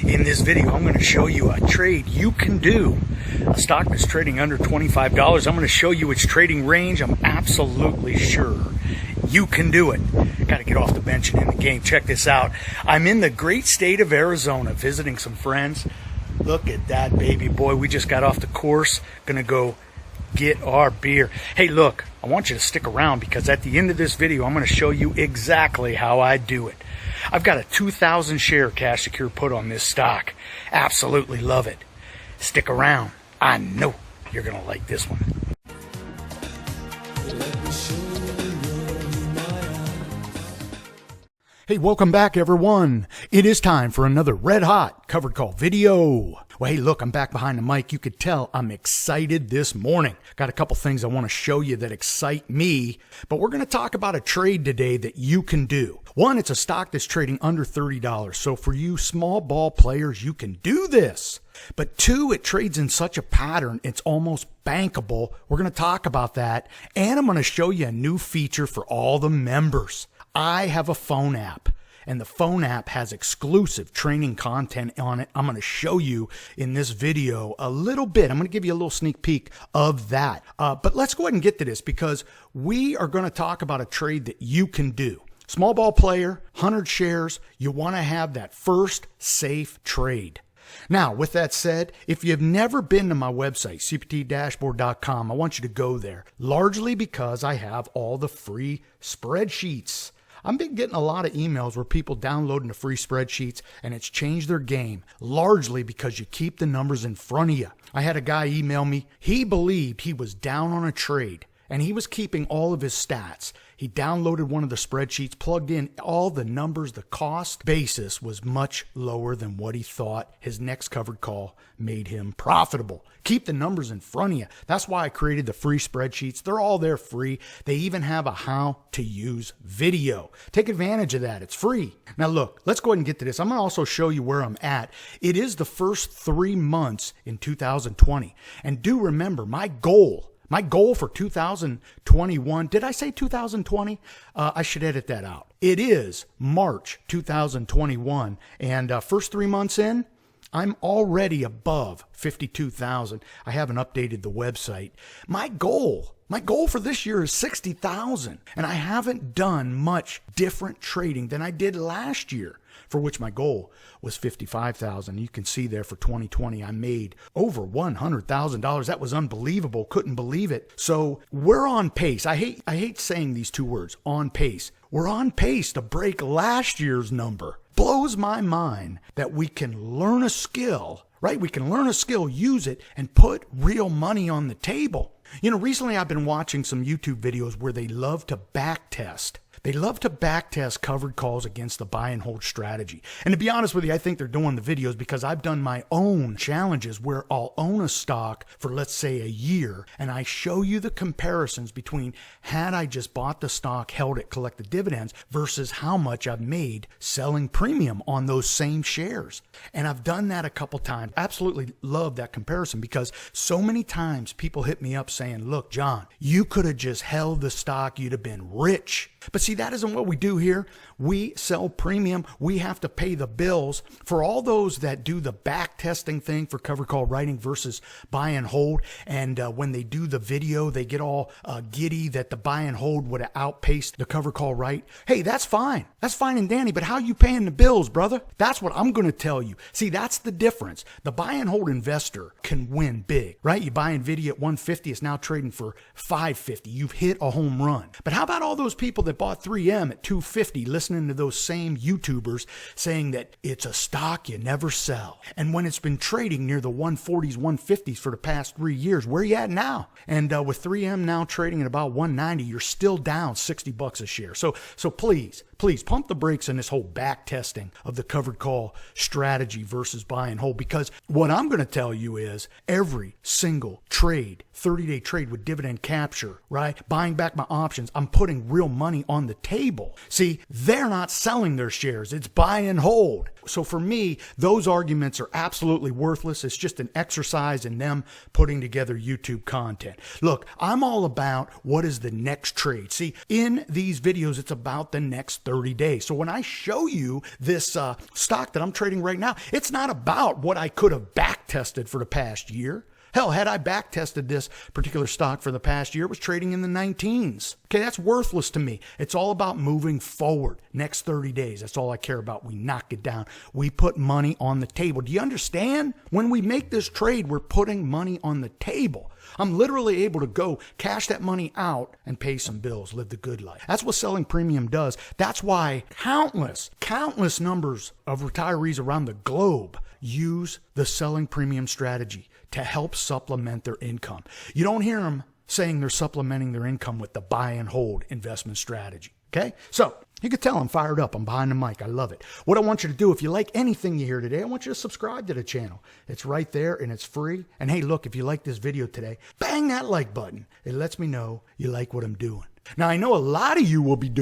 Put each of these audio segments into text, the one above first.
In this video, I'm going to show you a trade you can do. A stock that's trading under $25. I'm going to show you its trading range. I'm absolutely sure you can do it. Got to get off the bench and in the game. Check this out. I'm in the great state of Arizona visiting some friends. Look at that baby boy. We just got off the course. Going to go get our beer. Hey, look, I want you to stick around because at the end of this video, I'm going to show you exactly how I do it. I've got a 2,000 share cash secure put on this stock. Absolutely love it. Stick around. I know you're going to like this one. Hey, welcome back, everyone. It is time for another red hot covered call video. Well, hey, look, I'm back behind the mic. You could tell I'm excited this morning. Got a couple things I want to show you that excite me, but we're going to talk about a trade today that you can do. One, it's a stock that's trading under $30. So for you small ball players, you can do this. But two, it trades in such a pattern, it's almost bankable. We're going to talk about that. And I'm going to show you a new feature for all the members. I have a phone app, and the phone app has exclusive training content on it. I'm going to show you in this video a little bit. I'm going to give you a little sneak peek of that. But let's go ahead and get to this because we are going to talk about a trade that you can do. Small ball player, 100 shares. You want to have that first safe trade. Now, with that said, if you've never been to my website, cptdashboard.com, I want you to go there, largely because I have all the free spreadsheets. I've been getting a lot of emails where people downloading the free spreadsheets and it's changed their game, largely because you keep the numbers in front of you. I had a guy email me. He believed he was down on a trade and he was keeping all of his stats. He downloaded one of the spreadsheets, plugged in all the numbers. The cost basis was much lower than what he thought. His next covered call made him profitable. Keep the numbers in front of you. That's why I created the free spreadsheets. They're all there free. They even have a how to use video. Take advantage of that. It's free. Now look, let's go ahead and get to this. I'm going to also show you where I'm at. It is the first 3 months in 2020. And do remember, my goal for 2021, did I say 2020? I should edit that out. It is March 2021. And first 3 months in, I'm already above 52,000. I haven't updated the website. My goal for this year is 60,000. And I haven't done much different trading than I did last year, for which my goal was 55,000. You can see there for 2020, I made over $100,000. That was unbelievable. Couldn't believe it. So we're on pace. I hate saying these two words, on pace. We're on pace to break last year's number. Blows my mind that we can learn a skill, right? We can learn a skill, use it, and put real money on the table. You know, recently I've been watching some YouTube videos where they love to back test. They love to backtest covered calls against the buy and hold strategy. And to be honest with you, I think they're doing the videos because I've done my own challenges where I'll own a stock for, let's say, a year, and I show you the comparisons between had I just bought the stock, held it, collected dividends, versus how much I've made selling premium on those same shares. And I've done that a couple times. Absolutely love that comparison because so many times people hit me up saying, look, John, you could have just held the stock, you'd have been rich. But see, that isn't what we do here. We sell premium. We have to pay the bills. For all those that do the back testing thing for covered call writing versus buy and hold, and when they do the video, they get all giddy that the buy and hold would have outpaced the covered call write. Hey, that's fine. That's fine and dandy, but how you paying the bills, brother? That's what I'm going to tell you. See, that's the difference. The buy and hold investor can win big, right? You buy Nvidia at 150, it's now trading for 550. You've hit a home run. But how about all those people that bought 3M at 250 listening to those same YouTubers saying that it's a stock you never sell? And when it's been trading near the 140s, 150s for the past 3 years, where are you at now? And with 3M now trading at about 190, you're still down $60 a share. So please pump the brakes on this whole back testing of the covered call strategy versus buy and hold, because what I'm going to tell you is every single trade, 30-day trade with dividend capture, right? Buying back my options, I'm putting real money on the table. See, they're not selling their shares. It's buy and hold. So for me, those arguments are absolutely worthless. It's just an exercise in them putting together YouTube content. Look, I'm all about what is the next trade. See, in these videos, it's about the next 30 days. So when I show you this stock that I'm trading right now, it's not about what I could have back tested for the past year. Hell, had I back tested this particular stock for the past year, it was trading in the 19s. Okay, that's worthless to me. It's all about moving forward. Next 30 days, that's all I care about. We knock it down. We put money on the table. Do you understand? When we make this trade, we're putting money on the table. I'm literally able to go cash that money out and pay some bills, live the good life. That's what selling premium does. That's why countless numbers of retirees around the globe use the selling premium strategy to help supplement their income. You don't hear them saying they're supplementing their income with the buy and hold investment strategy. Okay? So you can tell I'm fired up. I'm behind the mic. I love it. What I want you to do, if you like anything you hear today, I want you to subscribe to the channel. It's right there and it's free. And hey, look, if you like this video today, bang that like button. It lets me know you like what I'm doing. Now, I know a lot of you will be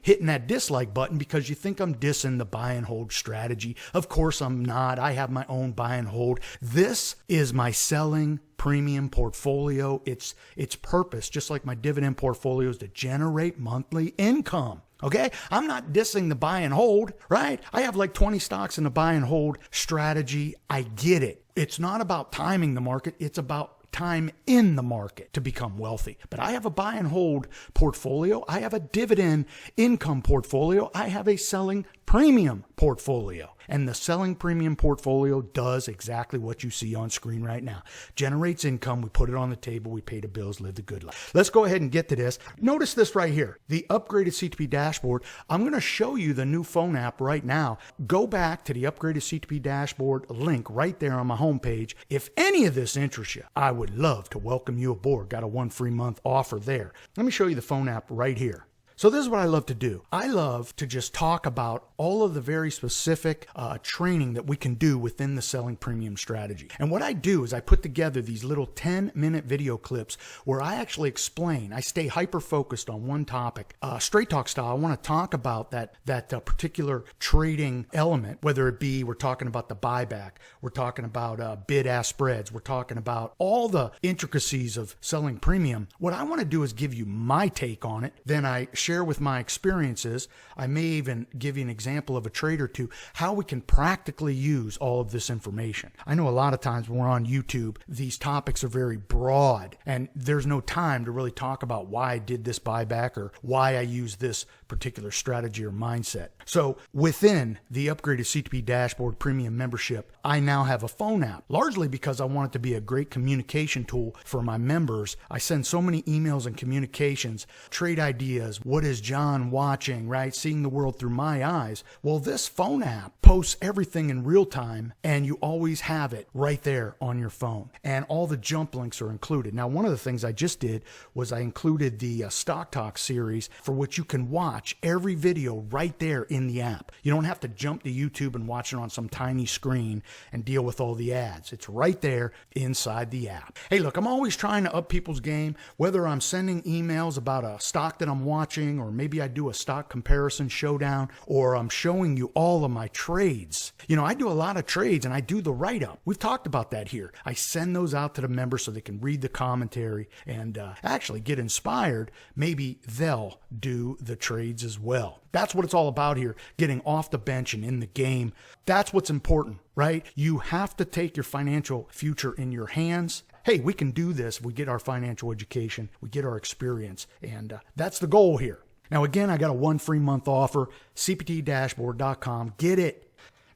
hitting that dislike button because you think I'm dissing the buy and hold strategy. Of course I'm not. I have my own buy and hold. This is my selling premium portfolio. Its purpose, just like my dividend portfolio, is to generate monthly income. Okay? I'm not dissing the buy and hold, right? I have like 20 stocks in the buy and hold strategy. I get it. It's not about timing the market. It's about time in the market to become wealthy. But I have a buy and hold portfolio. I have a dividend income portfolio. I have a selling premium portfolio. And the selling premium portfolio does exactly what you see on screen right now. Generates income. We put it on the table. We pay the bills, live the good life. Let's go ahead and get to this. Notice this right here, the upgraded CTP dashboard. I'm going to show you the new phone app right now. Go back to the upgraded CTP dashboard link right there on my homepage. If any of this interests you, I would love to welcome you aboard. Got a 1 free month offer there. Let me show you the phone app right here. So this is what I love to do. I love to just talk about all of the very specific training that we can do within the selling premium strategy. And what I do is I put together these little 10-minute video clips where I actually explain. I stay hyper-focused on one topic. Straight talk style, I want to talk about that particular trading element, whether it be we're talking about the buyback, we're talking about bid-ask spreads, we're talking about all the intricacies of selling premium. What I want to do is give you my take on it. Then I share with my experiences. I may even give you an example of a trade or two, how we can practically use all of this information. I know a lot of times when we're on YouTube, these topics are very broad and there's no time to really talk about why I did this buyback or why I use this particular strategy or mindset. So within the upgraded CTP dashboard premium membership, I now have a phone app, largely because I want it to be a great communication tool for my members. I send so many emails and communications, trade ideas, what is John watching, right? Seeing the world through my eyes. Well, this phone app posts everything in real time and you always have it right there on your phone. And all the jump links are included. Now, one of the things I just did was I included the Stock Talk series, for which you can watch every video right there in the app. You don't have to jump to YouTube and watch it on some tiny screen and deal with all the ads. It's right there inside the app. Hey, look, I'm always trying to up people's game, whether I'm sending emails about a stock that I'm watching, or maybe I do a stock comparison showdown, or I'm showing you all of my trades. You know, I do a lot of trades and I do the write-up. We've talked about that here. I send those out to the members so they can read the commentary and actually get inspired. Maybe they'll do the trades as well. That's what it's all about here, getting off the bench and in the game. That's what's important, right? You have to take your financial future in your hands. Hey, we can do this if we get our financial education, we get our experience, and that's the goal here. Now, again, I got a 1 free month offer, cptdashboard.com. Get it.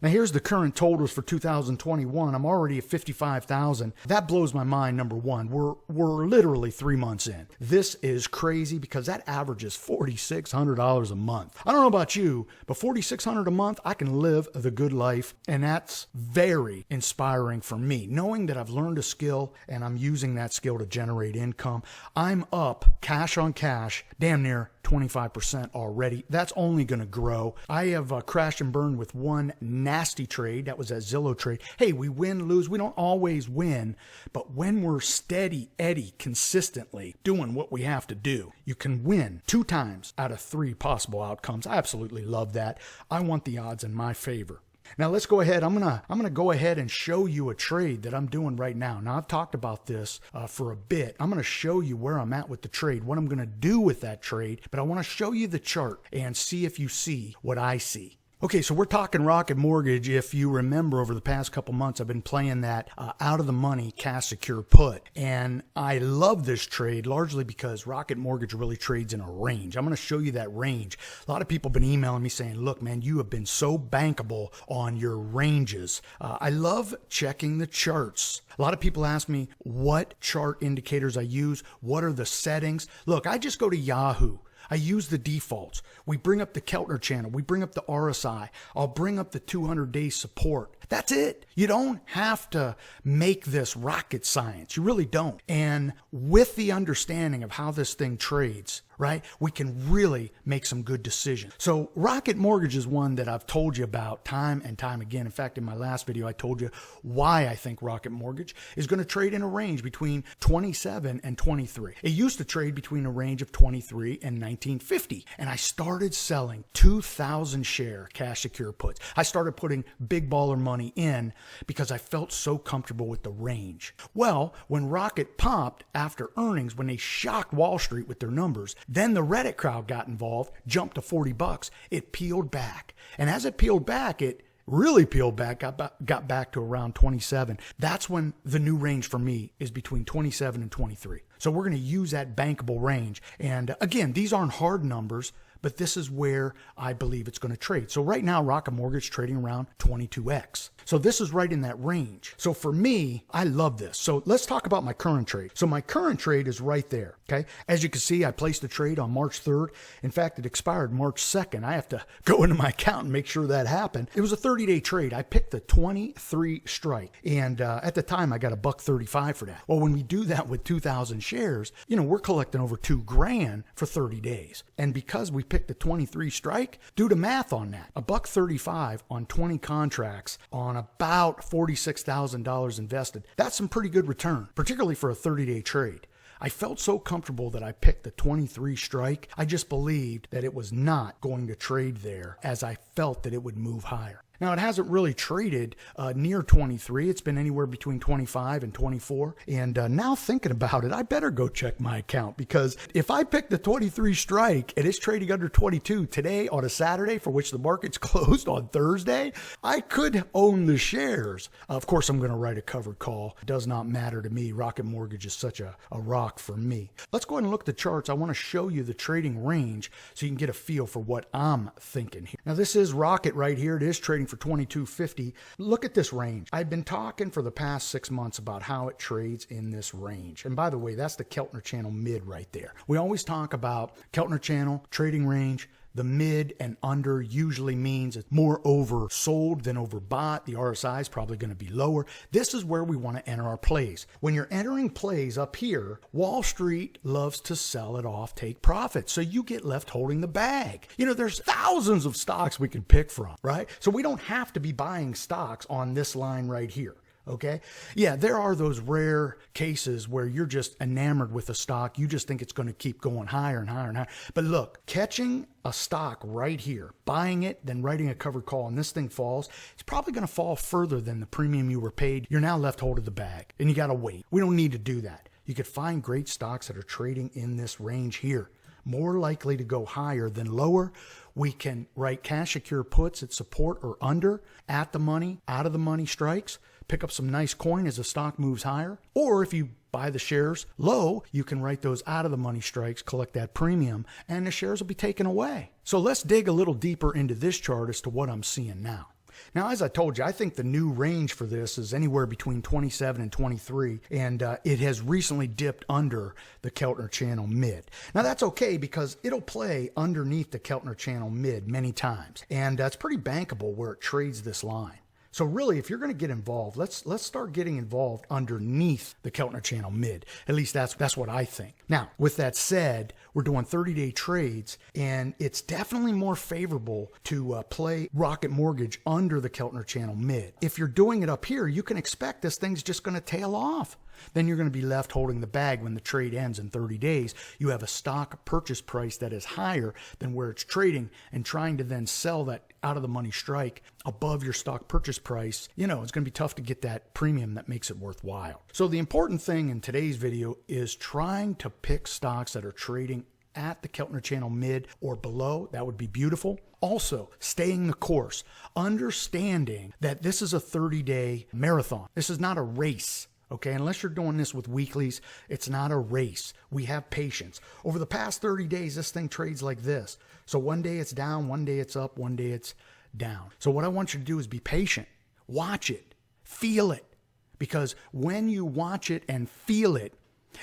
Now, here's the current totals for 2021. I'm already at 55,000. That blows my mind, number one. We're literally 3 months in. This is crazy because that averages $4,600 a month. I don't know about you, but $4,600 a month, I can live the good life, and that's very inspiring for me. Knowing that I've learned a skill and I'm using that skill to generate income, I'm up cash on cash, damn near 25% already. That's only going to grow. I have crashed and burned with one nasty trade. That was that Zillow trade. Hey, we win, lose. We don't always win, but when we're steady Eddie consistently doing what we have to do, you can win 2 times out of 3 possible outcomes. I absolutely love that. I want the odds in my favor. Now let's go ahead. I'm gonna go ahead and show you a trade that I'm doing right now. Now I've talked about this for a bit. I'm gonna show you where I'm at with the trade, what I'm gonna do with that trade, but I want to show you the chart and see if you see what I see. Okay, so we're talking Rocket Mortgage. If you remember, over the past couple months, I've been playing that out of the money cash secure put. And I love this trade largely because Rocket Mortgage really trades in a range. I'm going to show you that range. A lot of people have been emailing me saying, look, man, you have been so bankable on your ranges. I love checking the charts. A lot of people ask me what chart indicators I use. What are the settings? Look, I just go to Yahoo. I use the defaults. We bring up the Keltner channel. We bring up the RSI. I'll bring up the 200-day support. That's it. You don't have to make this rocket science. You really don't. And with the understanding of how this thing trades, right, we can really make some good decisions. So Rocket Mortgage is one that I've told you about time and time again. In fact, in my last video, I told you why I think Rocket Mortgage is going to trade in a range between 27 and 23. It used to trade between a range of 23 and 1950. And I started selling 2,000 share cash secure puts. I started putting big baller money in because I felt so comfortable with the range. Well, when Rocket popped after earnings, when they shocked Wall Street with their numbers, then the Reddit crowd got involved, jumped to 40 bucks. It peeled back. And as it peeled back, it really peeled back, got back to around 27. That's when the new range for me is between 27 and 23. So we're going to use that bankable range. And again, these aren't hard numbers, but this is where I believe it's going to trade. So right now, Rocket Mortgage trading around 22x. So this is right in that range. So for me, I love this. So let's talk about my current trade. So my current trade is right there, okay? As you can see, I placed a trade on March 3rd. In fact, it expired March 2nd. I have to go into my account and make sure that happened. It was a 30-day trade. I picked the 23 strike. And at the time, I got $1.35 for that. Well, when we do that with 2,000 shares, you know, we're collecting over $2,000 for 30 days. And because we picked the 23 strike, do the math on that. $1.35 on 20 contracts on about $46,000 invested. That's some pretty good return, particularly for a 30-day trade. I felt so comfortable that I picked the 23 strike. I just believed that it was not going to trade there, as I felt that it would move higher. Now, it hasn't really traded near 23. It's been anywhere between 25 and 24. And now thinking about it, I better go check my account, because if I pick the 23 strike and it's trading under 22 today on a Saturday, for which the market's closed on Thursday, I could own the shares. Of course, I'm going to write a covered call. It does not matter to me. Rocket Mortgage is such a rock for me. Let's go ahead and look at the charts. I want to show you the trading range so you can get a feel for what I'm thinking here. Now, this is Rocket right here. It is trading for 22.50. Look at this range. I've been talking for the past 6 months about how it trades in this range. And by the way, that's the Keltner channel mid right there. We always talk about Keltner channel, trading range. The mid and under usually means it's more oversold than overbought. The RSI is probably going to be lower. This is where we want to enter our plays. When you're entering plays up here, Wall Street loves to sell it off, take profit. So you get left holding the bag. You know, there's thousands of stocks we can pick from, right? So we don't have to be buying stocks on this line right here. Okay. Yeah, there are those rare cases where you're just enamored with a stock. You just think it's going to keep going higher and higher and higher. But look, catching a stock right here, buying it, then writing a covered call, and this thing falls, it's probably going to fall further than the premium you were paid. You're now left holding the bag, and you got to wait. We don't need to do that. You could find great stocks that are trading in this range here, more likely to go higher than lower. We can write cash secure puts at support or under, at the money, out of the money strikes. Pick up some nice coin as the stock moves higher. Or if you buy the shares low, you can write those out of the money strikes, collect that premium, and the shares will be taken away. So let's dig a little deeper into this chart as to what I'm seeing now. Now, as I told you, I think the new range for this is anywhere between 27 and 23, and it has recently dipped under the Keltner channel mid. Now, that's okay because it'll play underneath the Keltner channel mid many times, and that's pretty bankable where it trades this line. So really, if you're going to get involved, let's start getting involved underneath the Keltner channel mid. At least that's what I think. Now, with that said, we're doing 30-day trades, and it's definitely more favorable to play Rocket Mortgage under the Keltner channel mid. If you're doing it up here, you can expect this thing's just going to tail off. Then you're going to be left holding the bag when the trade ends in 30 days. You have a stock purchase price that is higher than where it's trading, and trying to then sell that out of the money strike above your stock purchase price, it's going to be tough to get that premium that makes it worthwhile. So the important thing in today's video is trying to pick stocks that are trading at the Keltner channel mid or below. That would be beautiful. Also, staying the course, understanding that this is a 30-day marathon. This is not a race. Okay, unless you're doing this with weeklies, it's not a race. We have patience. Over the past 30 days, this thing trades like this. So one day it's down, one day it's up, one day it's down. So what I want you to do is be patient. Watch it. Feel it. Because when you watch it and feel it,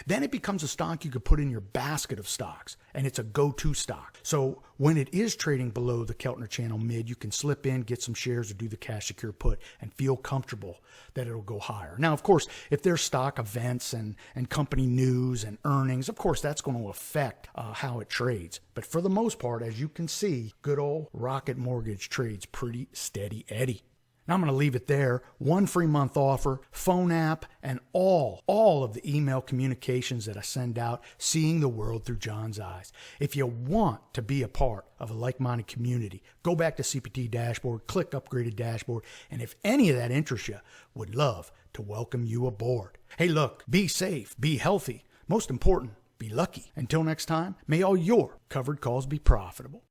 then it becomes a stock you could put in your basket of stocks, and it's a go-to stock. So when it is trading below the Keltner channel mid, you can slip in, get some shares, or do the cash secure put and feel comfortable that it'll go higher. Now, of course, if there's stock events and company news and earnings, of course, that's going to affect how it trades. But for the most part, as you can see, good old Rocket Mortgage trades pretty steady Eddie. Now I'm going to leave it there. 1 free month offer, phone app, and all of the email communications that I send out, seeing the world through John's eyes. If you want to be a part of a like-minded community, go back to CPT Dashboard, click Upgraded Dashboard, and if any of that interests you, would love to welcome you aboard. Hey, look, be safe, be healthy. Most important, be lucky. Until next time, may all your covered calls be profitable.